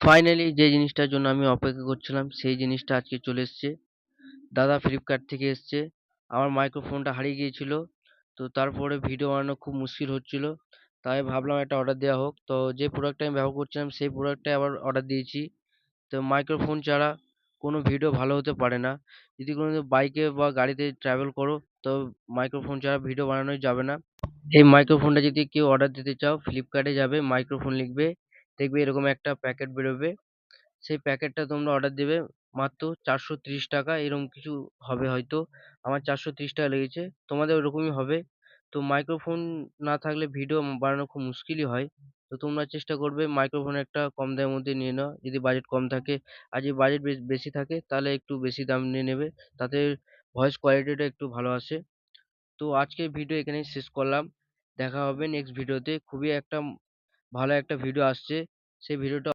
Finally যে জিনিসটার জন্য আমি অপেক্ষা করছিলাম সেই জিনিসটা আজকে চলে এসছে। দাদা ফ্লিপকার্ট থেকে এসছে। আমার মাইক্রোফোনটা হারিয়ে গিয়েছিল। তো তারপরে ভিডিও বানানো খুব মুশকিল হচ্ছিল। তাই ভাবলাম একটা অর্ডার দেওয়া হোক। তো যে প্রোডাক্টটা আমি ব্যবহার করছিলাম সেই প্রোডাক্টটাই আবার অর্ডার দিয়েছি। তো মাইক্রোফোন ছাড়া কোনো ভিডিও ভালো হতে পারে না। যদি কোনোদিন বাইকে বা গাড়িতে ট্রাভেল করো তো মাইক্রোফোন ছাড়া ভিডিও বানানোই যাবে না। এই মাইক্রোফোনটা যদি কেউ অর্ডার দিতে চাও ফ্লিপকার্টে যাবে, মাইক্রোফোন লিখবে, দেখবে এরকম একটা প্যাকেট বেরোবে। সেই প্যাকেটটা তোমরা অর্ডার দেবে মাত্র 430 টাকা এরকম কিছু হবে হয়তো। আমার 430 টাকা লেগেছে, তোমাদের ওরকমই হবে। তো মাইক্রোফোন না থাকলে ভিডিও বানানো খুব মুশকিলই হয়। তো তোমরা চেষ্টা করবে মাইক্রোফোন একটা কম দামের মধ্যে নিয়ে নাও যদি বাজেট কম থাকে। আর যদি বাজেট বেশি থাকে তাহলে একটু বেশি দাম নিয়ে নেবে, তাতে ভয়েস কোয়ালিটিটা একটু ভালো আসে। তো আজকের ভিডিও এখানেই শেষ করলাম। দেখা হবে নেক্সট ভিডিওতে। খুবই একটা ভালো একটা ভিডিও আসছে, সেই ভিডিওটা